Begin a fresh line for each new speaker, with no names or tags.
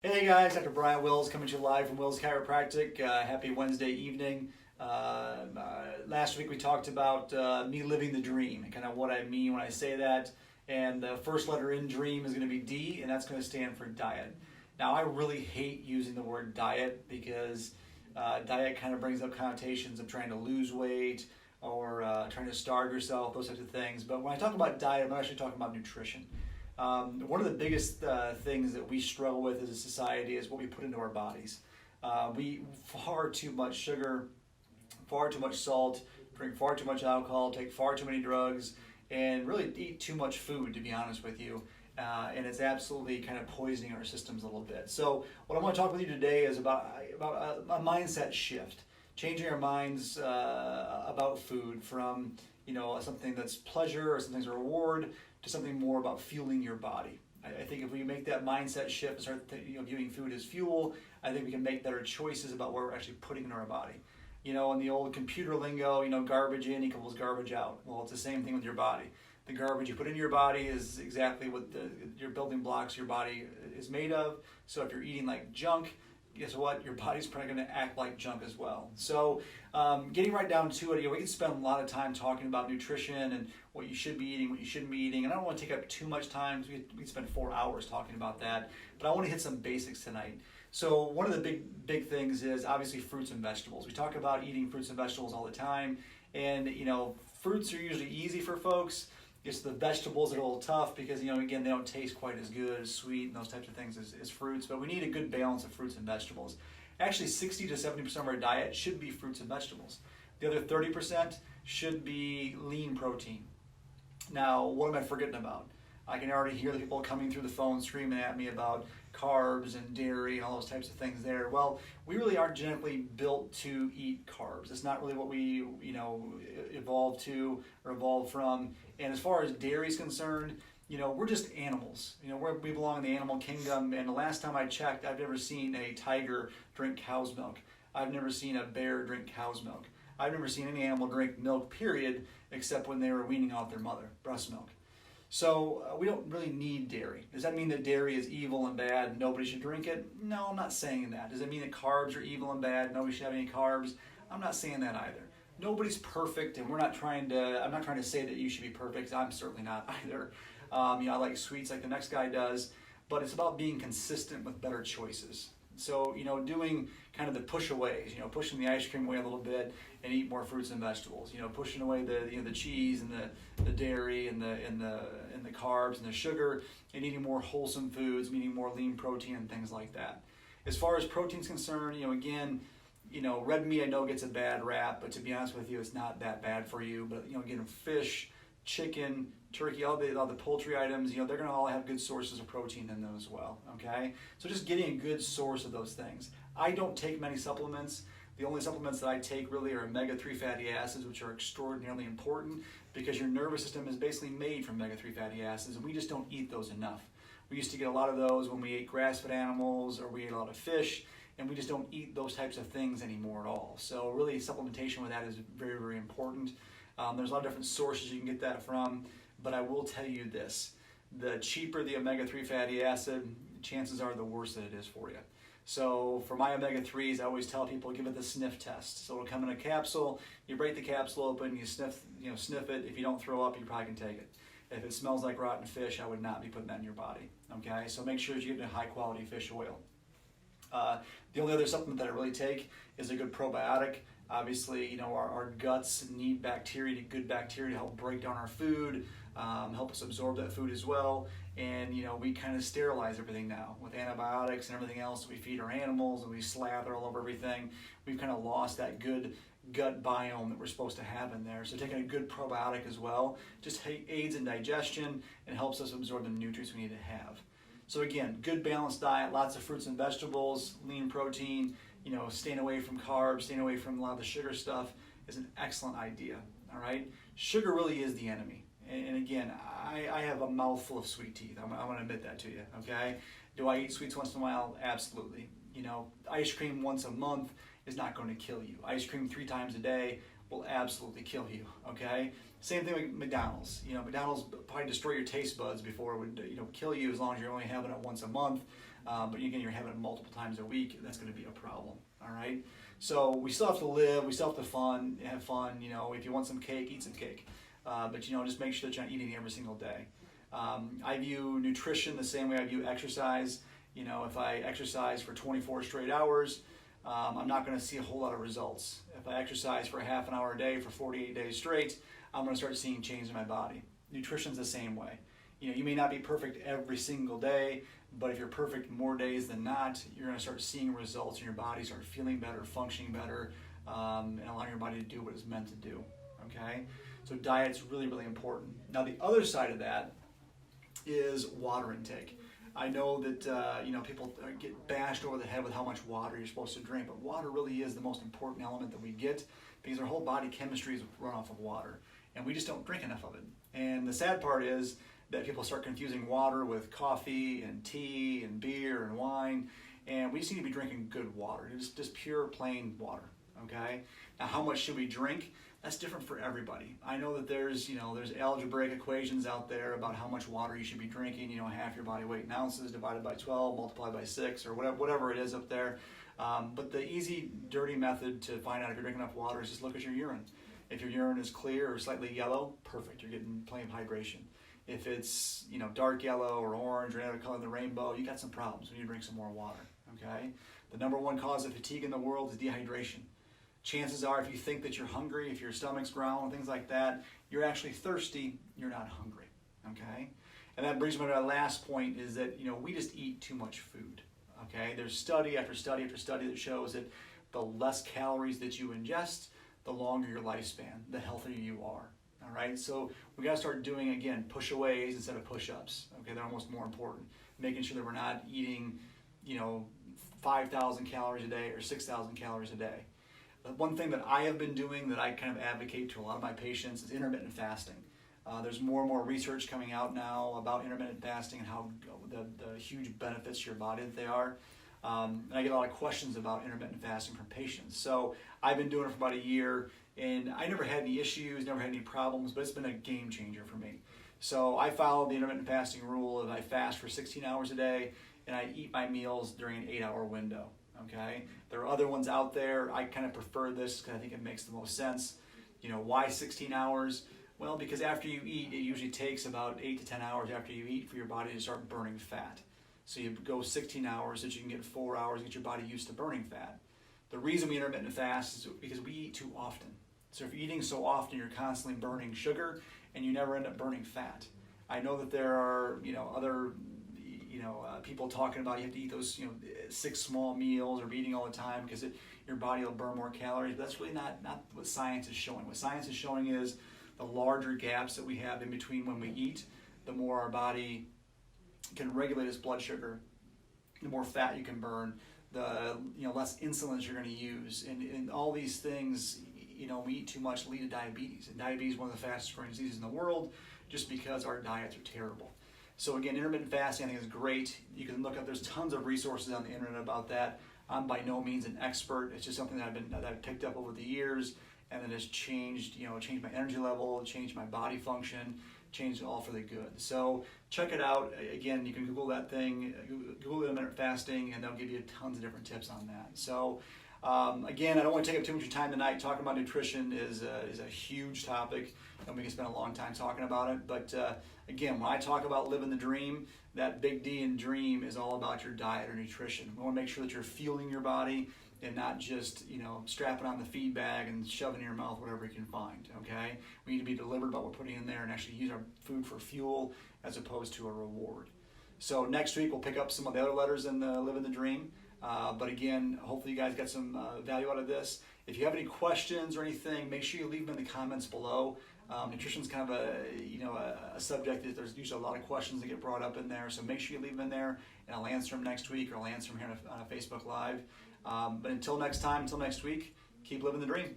Hey guys, Dr. Bryan Wills coming to you live from Wills Chiropractic. Happy Wednesday evening. Last week we talked about me living the dream and kind of what I mean when I say that. And the first letter in dream is going to be D, and that's going to stand for diet. Now, I really hate using the word diet because diet kind of brings up connotations of trying to lose weight or trying to starve yourself, those types of things. But when I talk about diet, I'm actually talking about nutrition. One of the biggest things that we struggle with as a society is what we put into our bodies. We eat far too much sugar, far too much salt, drink far too much alcohol, take far too many drugs, and really eat too much food, to be honest with you. And it's absolutely kind of poisoning our systems a little bit. So what I want to talk with you today is about a mindset shift, changing our minds about food from something that's pleasure or something that's a reward to something more about fueling your body. I think if we make that mindset shift and start viewing food as fuel, I think we can make better choices about what we're actually putting in our body. In the old computer lingo, garbage in equals garbage out. Well, it's the same thing with your body. The garbage you put into your body is exactly what your building blocks your body is made of. So if you're eating like junk, guess what? Your body's probably going to act like junk as well. So getting right down to it, we can spend a lot of time talking about nutrition and what you should be eating, what you shouldn't be eating. And I don't want to take up too much time. We can spend 4 hours talking about that. But I want to hit some basics tonight. So one of the big things is obviously fruits and vegetables. We talk about eating fruits and vegetables all the time. And, fruits are usually easy for folks. It's the vegetables that are a little tough because, again, they don't taste quite as good, as sweet, and those types of things as fruits. But we need a good balance of fruits and vegetables. Actually, 60 to 70% of our diet should be fruits and vegetables. The other 30% should be lean protein. Now, what am I forgetting about? I can already hear the people coming through the phone screaming at me about carbs and dairy and all those types of things there. Well, we really aren't genetically built to eat carbs. It's not really what we, evolved to or evolved from. And as far as dairy is concerned, we're just animals. We belong in the animal kingdom. And the last time I checked, I've never seen a tiger drink cow's milk. I've never seen a bear drink cow's milk. I've never seen any animal drink milk, period, except when they were weaning off their mother, breast milk. So we don't really need dairy. Does that mean that dairy is evil and bad and nobody should drink it? No, I'm not saying that. Does it mean that carbs are evil and bad, nobody should have any carbs? I'm not saying that either. Nobody's perfect, and I'm not trying to say that you should be perfect. I'm certainly not either. I like sweets like the next guy does, but it's about being consistent with better choices. So, doing kind of the push aways, pushing the ice cream away a little bit and eat more fruits and vegetables, pushing away the cheese and the dairy and the carbs and the sugar, and eating more wholesome foods, eating more lean protein and things like that. As far as protein's concerned, again, red meat I know gets a bad rap, but to be honest with you, it's not that bad for you. But again, fish, chicken, turkey, all the poultry items, they're going to all have good sources of protein in them as well. Okay, so just getting a good source of those things. I don't take many supplements. The only supplements that I take really are omega-3 fatty acids, which are extraordinarily important because your nervous system is basically made from omega-3 fatty acids, and we just don't eat those enough. We used to get a lot of those when we ate grass-fed animals or we ate a lot of fish, and we just don't eat those types of things anymore at all. So really, supplementation with that is very, very important. There's a lot of different sources you can get that from, but I will tell you this. The cheaper the omega-3 fatty acid, chances are the worse that it is for you. So for my omega-3s, I always tell people, give it the sniff test. So it'll come in a capsule, you break the capsule open, you sniff it. If you don't throw up, you probably can take it. If it smells like rotten fish, I would not be putting that in your body. Okay, so make sure that you get a high quality fish oil. The only other supplement that I really take is a good probiotic. Obviously, our guts need good bacteria to help break down our food, help us absorb that food as well. And, we kind of sterilize everything now with antibiotics and everything else that we feed our animals, and we slather all over everything. We've kind of lost that good gut biome that we're supposed to have in there. So taking a good probiotic as well just aids in digestion and helps us absorb the nutrients we need to have. So again, good balanced diet, lots of fruits and vegetables, lean protein, staying away from carbs, staying away from a lot of the sugar stuff is an excellent idea, all right? Sugar really is the enemy. And again, I have a mouthful of sweet teeth. I'm going to admit that to you, okay? Do I eat sweets once in a while? Absolutely. Ice cream once a month is not going to kill you. Ice cream 3 times a day will absolutely kill you, okay? Same thing with McDonald's. McDonald's probably destroy your taste buds before it would kill you as long as you're only having it once a month. But again, you're having it multiple times a week, that's going to be a problem. All right. So we still have to live, we still have to have fun. If you want some cake, eat some cake. But just make sure that you're not eating every single day. I view nutrition the same way I view exercise. If I exercise for 24 straight hours, I'm not going to see a whole lot of results. If I exercise for half an hour a day for 48 days straight, I'm going to start seeing change in my body. Nutrition's the same way. You may not be perfect every single day, but if you're perfect more days than not, you're going to start seeing results in your body, start feeling better, functioning better, and allowing your body to do what it's meant to do. Okay? So diet's really, really important. Now the other side of that is water intake. I know that people get bashed over the head with how much water you're supposed to drink, but water really is the most important element that we get because our whole body chemistry is run off of water, and we just don't drink enough of it. And the sad part is that people start confusing water with coffee and tea and beer and wine, and we just need to be drinking good water, just pure plain water. Okay? Now, how much should we drink? That's different for everybody. I know that there's algebraic equations out there about how much water you should be drinking. Half your body weight in ounces divided by 12 multiplied by 6 or whatever it is up there. But the easy, dirty method to find out if you're drinking enough water is just look at your urine. If your urine is clear or slightly yellow, perfect. You're getting plenty of hydration. If it's dark yellow or orange or any other color of the rainbow, you got some problems. We need to drink some more water. Okay. The number one cause of fatigue in the world is dehydration. Chances are, if you think that you're hungry, if your stomach's growling, things like that, you're actually thirsty, you're not hungry, okay? And that brings me to my last point is that, we just eat too much food, okay? There's study after study after study that shows that the less calories that you ingest, the longer your lifespan, the healthier you are, all right? So we gotta start doing, again, push-aways instead of push-ups, okay? They're almost more important. Making sure that we're not eating, 5,000 calories a day or 6,000 calories a day. One thing that I have been doing that I kind of advocate to a lot of my patients is intermittent fasting. There's more and more research coming out now about intermittent fasting and how the huge benefits to your body that they are. And I get a lot of questions about intermittent fasting from patients. So I've been doing it for about a year, and I never had any issues, never had any problems, but it's been a game changer for me. So I follow the intermittent fasting rule of I fast for 16 hours a day, and I eat my meals during an 8-hour window. Okay, there are other ones out there. I kind of prefer this because I think it makes the most sense. Why 16 hours? Well, because after you eat, it usually takes about 8 to 10 hours after you eat for your body to start burning fat. So you go 16 hours so that you can get 4 hours to get your body used to burning fat. The reason we intermittent fast is because we eat too often. So if you're eating so often, you're constantly burning sugar and you never end up burning fat. I know that there are, other people talking about you have to eat those 6 small meals or be eating all the time because your body will burn more calories, but that's really not what science is showing. What science is showing is the larger gaps that we have in between when we eat, the more our body can regulate its blood sugar, the more fat you can burn, the less insulin you're going to use, and all these things, we eat too much lead to diabetes, and diabetes is one of the fastest growing diseases in the world just because our diets are terrible. So again, intermittent fasting I think is great. You can look up, there's tons of resources on the internet about that. I'm by no means an expert. It's just something that I've picked up over the years, and then has changed my energy level, changed my body function, changed it all for the good. So check it out. Again, you can Google that thing, Google intermittent fasting, and they'll give you tons of different tips on that. So again, I don't want to take up too much of your time tonight. Talking about nutrition is a huge topic, and we can spend a long time talking about it. But again, when I talk about living the dream, that big D in dream is all about your diet or nutrition. We want to make sure that you're fueling your body and not just strapping on the feed bag and shoving in your mouth whatever you can find. Okay, we need to be deliberate about what we're putting in there and actually use our food for fuel as opposed to a reward. So next week we'll pick up some of the other letters in the living the dream. But again, hopefully you guys got some value out of this. If you have any questions or anything, make sure you leave them in the comments below. Nutrition is kind of a subject that there's usually a lot of questions that get brought up in there. So make sure you leave them in there, and I'll answer them next week, or I'll answer them here on a Facebook Live. But until next time, until next week, keep living the dream.